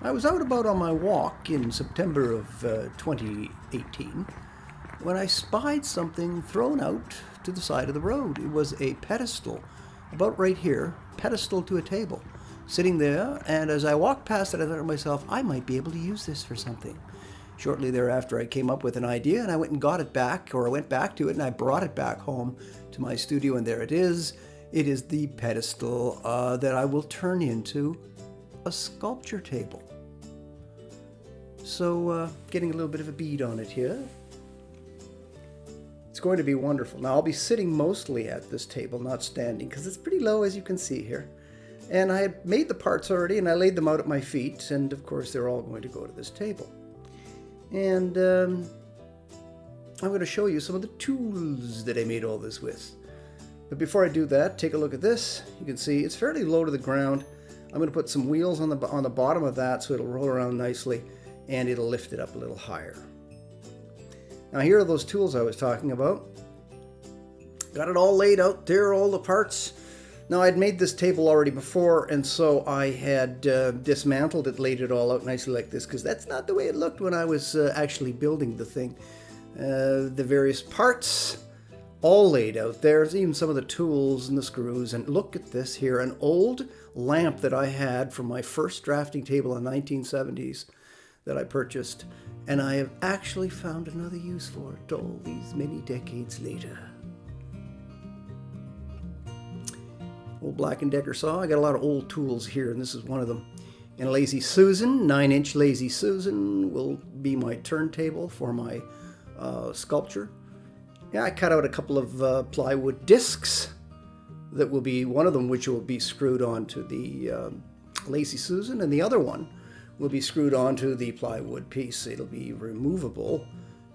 I was out about on my walk in September of 2018 when I spied something thrown out to the side of the road. It was a pedestal, about right here, pedestal to a table, sitting there, and as I walked past it, I thought to myself, I might be able to use this for something. Shortly thereafter, I came up with an idea, and I went and got it back, or I went back to it, and I brought it back home to my studio, and there it is. It is the pedestal that I will turn into a sculpture table. So getting a little bit of a bead on it here. It's going to be wonderful. Now I'll be sitting mostly at this table, not standing, because it's pretty low as you can see here. And I had made the parts already and I laid them out at my feet, and of course they're all going to go to this table. And I'm going to show you some of the tools that I made all this with. But before I do that, take a look at this. You can see it's fairly low to the ground. I'm going to put some wheels on the bottom of that so it'll roll around nicely, and it'll lift it up a little higher. Now here are those tools I was talking about. Got it all laid out there, all the parts. Now I'd made this table already before, and so I had dismantled it, laid it all out nicely like this, because that's not the way it looked when I was actually building the thing. The various parts all laid out there. There's even some of the tools and the screws. And look at this here, an old lamp that I had from my first drafting table in the 1970s. That I purchased, and I have actually found another use for it all these many decades later. Old Black & Decker saw. I got a lot of old tools here, and this is one of them. And a Lazy Susan, 9-inch Lazy Susan, will be my turntable for my sculpture. Yeah, I cut out a couple of plywood discs that will be, one of them which will be screwed onto the Lazy Susan, and the other one will be screwed onto the plywood piece. It'll be removable,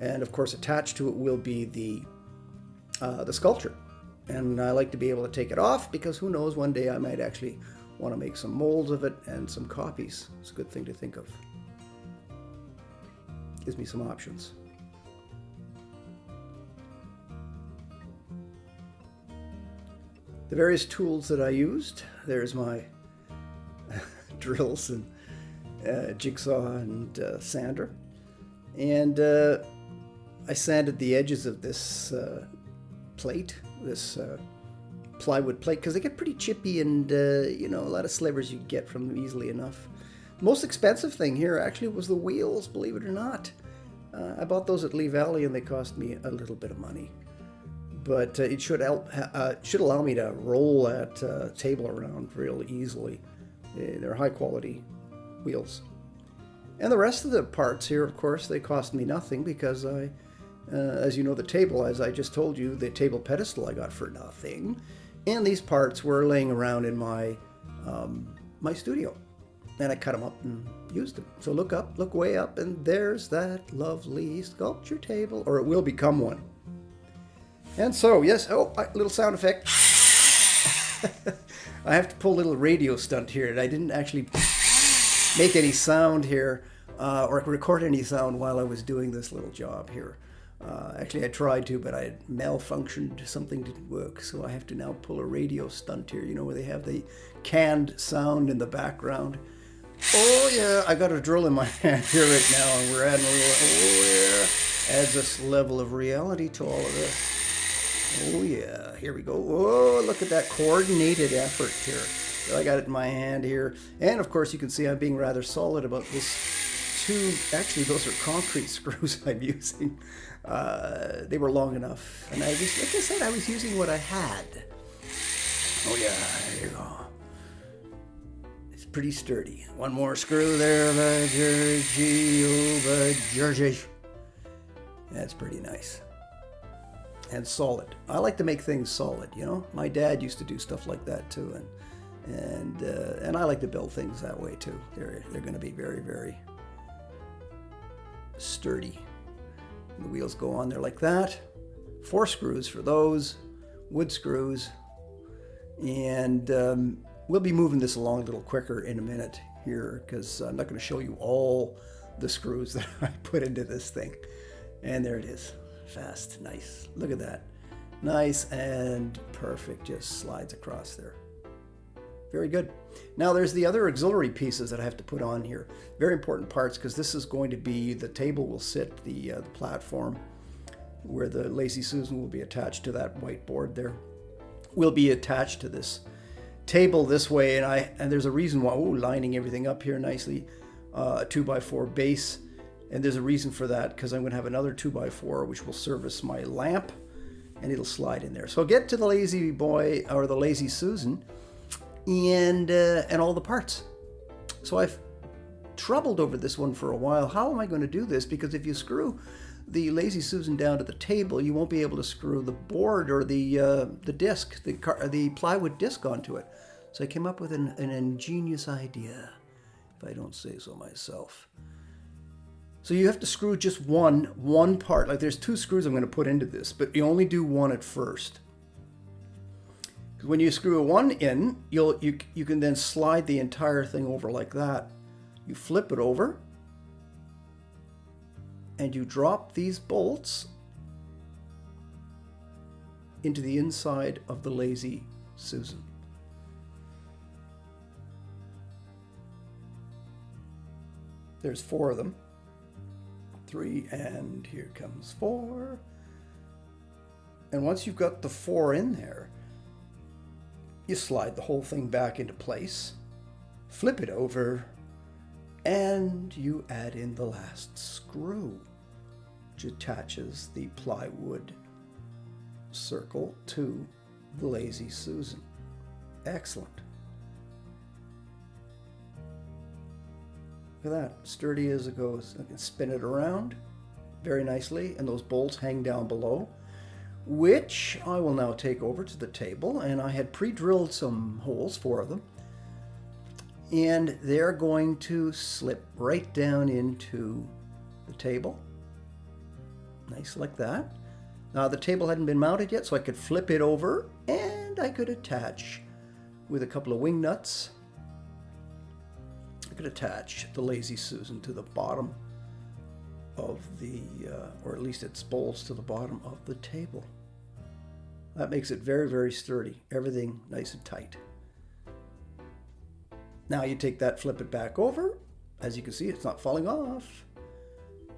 and of course attached to it will be the sculpture. And I like to be able to take it off, because who knows, one day I might actually want to make some molds of it and some copies. It's a good thing to think of. Gives me some options. The various tools that I used, there's my drills and jigsaw and sander, and I sanded the edges of this plate, this plywood plate, because they get pretty chippy, and you know, a lot of slivers you get from them easily enough. Most expensive thing here actually was the wheels, believe it or not. I bought those at Lee Valley, and they cost me a little bit of money, but it should allow me to roll that table around real easily. They're high quality wheels. And the rest of the parts here, of course, they cost me nothing, because I, as you know, the table, as I just told you, the table pedestal I got for nothing. And these parts were laying around in my my studio. And I cut them up and used them. So look up, look way up, and there's that lovely sculpture table, or it will become one. And so, yes, oh, little sound effect. I have to pull a little radio stunt here, and I didn't actually make any sound here or record any sound while I was doing this little job here. Actually, I tried to, but I had malfunctioned. Something didn't work, so I have to now pull a radio stunt here, you know, where they have the canned sound in the background. Oh yeah, I got a drill in my hand here right now, and we're adding a little, oh yeah, adds this level of reality to all of this. Oh yeah, here we go. Oh, look at that coordinated effort here. So I got it in my hand here. And of course you can see I'm being rather solid about this tube. Actually, those are concrete screws I'm using. They were long enough. And I just, like I said, I was using what I had. Oh yeah, there you go. It's pretty sturdy. One more screw there, by Georgie, oh, by Georgie. That's pretty nice. And solid. I like to make things solid, you know. My dad used to do stuff like that too, and And I like to build things that way too. They're going to be very, very sturdy. The wheels go on there like that. 4 screws for those, wood screws, and we'll be moving this along a little quicker in a minute here because I'm not going to show you all the screws that I put into this thing. And there it is. Fast, nice. Look at that. Nice and perfect. Just slides across there. Very good. Now there's the other auxiliary pieces that I have to put on here. Very important parts because this is going to be, the table will sit, the platform where the Lazy Susan will be attached to that white board there. Will be attached to this table this way, and there's a reason why. Lining everything up here nicely. A 2x4 base, and there's a reason for that because I'm going to have another 2x4 which will service my lamp, and it'll slide in there. So I'll get to the Lazy Boy or the Lazy Susan and all the parts. So I've troubled over this one for a while. How am I going to do this? Because if you screw the Lazy Susan down to the table, you won't be able to screw the board or the disc, the plywood disc onto it. So I came up with an ingenious idea, if I don't say so myself. So you have to screw just one part. Like there's 2 screws I'm going to put into this, but you only do one at first. Because when you screw one in, you can then slide the entire thing over like that. You flip it over, and you drop these bolts into the inside of the Lazy Susan. There's 4 of them. 3, and here comes 4. And once you've got the 4 in there, you slide the whole thing back into place, flip it over, and you add in the last screw, which attaches the plywood circle to the Lazy Susan. Excellent. Look at that, sturdy as it goes. I can spin it around very nicely, and those bolts hang down below, which I will now take over to the table. And I had pre-drilled some holes, 4 of them, and they're going to slip right down into the table. Nice like that. Now the table hadn't been mounted yet, so I could flip it over and I could attach with a couple of wing nuts. I could attach the Lazy Susan to the bottom of the, or at least its bolts to the bottom of the table. That makes it very, very sturdy. Everything nice and tight. Now you take that, flip it back over. As you can see, it's not falling off.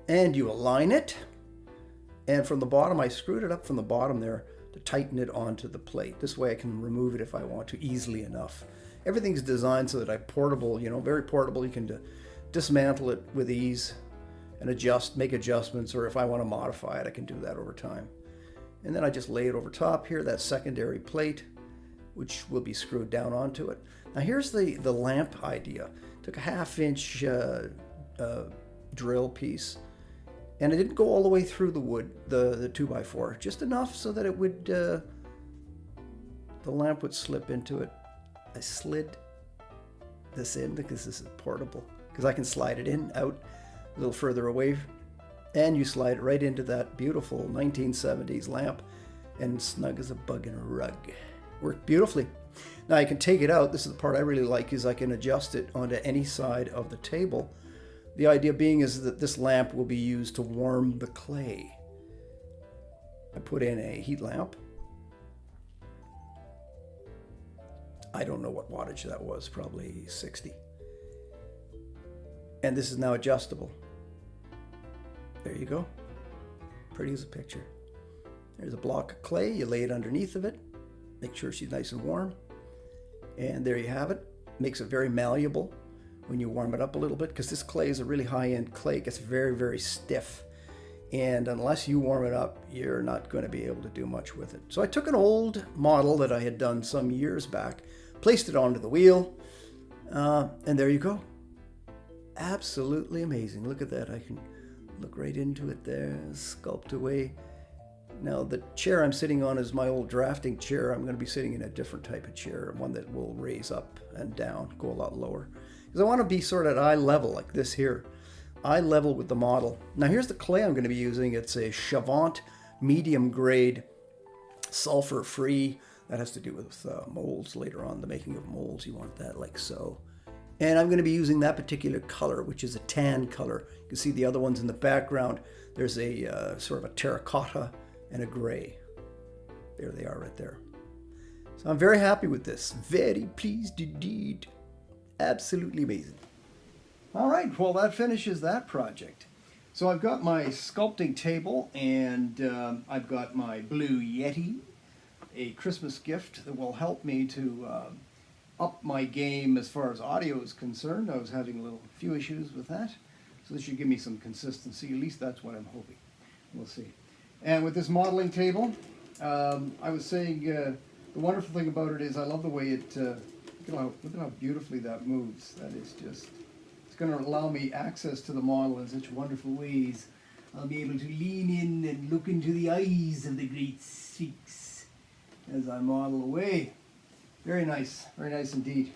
And you align it. And from the bottom, I screwed it up from the bottom there to tighten it onto the plate. This way I can remove it if I want to easily enough. Everything's designed so that I'm portable, very portable. You can dismantle it with ease and make adjustments, or if I want to modify it, I can do that over time. And then I just lay it over top here, that secondary plate, which will be screwed down onto it. Now here's the lamp idea. Took a 1/2 inch drill piece, and I didn't go all the way through the wood, the 2x4, just enough so that it would, the lamp would slip into it. I slid this in because this is portable, because I can slide it in, out, a little further away, and you slide it right into that beautiful 1970s lamp, and snug as a bug in a rug. Worked beautifully. Now you can take it out. This is the part I really like, is I can adjust it onto any side of the table. The idea being is that this lamp will be used to warm the clay. I put in a heat lamp. I don't know what wattage that was, probably 60. And this is now adjustable. There you go. Pretty as a picture. There's a block of clay. You lay it underneath of it. Make sure she's nice and warm. And there you have it. Makes it very malleable when you warm it up a little bit, because this clay is a really high-end clay. It gets very, very stiff. And unless you warm it up, you're not going to be able to do much with it. So I took an old model that I had done some years back, placed it onto the wheel, and there you go. Absolutely amazing. Look at that. I can look right into it there, sculpt away Now the chair I'm sitting on is my old drafting chair. I'm going to be sitting in a different type of chair, one that will raise up and down, go a lot lower. Because I want to be sort of at eye level like this here. Eye level with the model. Now here's the clay I'm going to be using. It's a Chavant medium grade, sulfur free. That has to do with molds later on, the making of molds. You want that like so. And I'm going to be using that particular color, which is a tan color. You can see the other ones in the background. There's a sort of a terracotta and a gray. There they are right there. So I'm very happy with this. Very pleased indeed. Absolutely amazing. All right, well that finishes that project. So I've got my sculpting table, and I've got my Blue Yeti, a Christmas gift that will help me to up my game as far as audio is concerned. I was having a few issues with that, so this should give me some consistency. At least that's what I'm hoping. We'll see. And with this modeling table, I was saying the wonderful thing about it is I love the way it, look at how beautifully that moves. That is just, it's going to allow me access to the model in such wonderful ways. I'll be able to lean in and look into the eyes of the great Sphinx as I model away. Very nice indeed.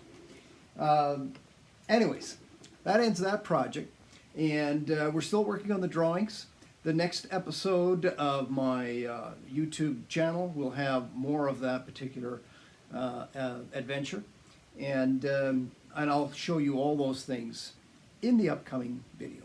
Anyways, that ends that project, and we're still working on the drawings. The next episode of my YouTube channel will have more of that particular adventure, and I'll show you all those things in the upcoming video.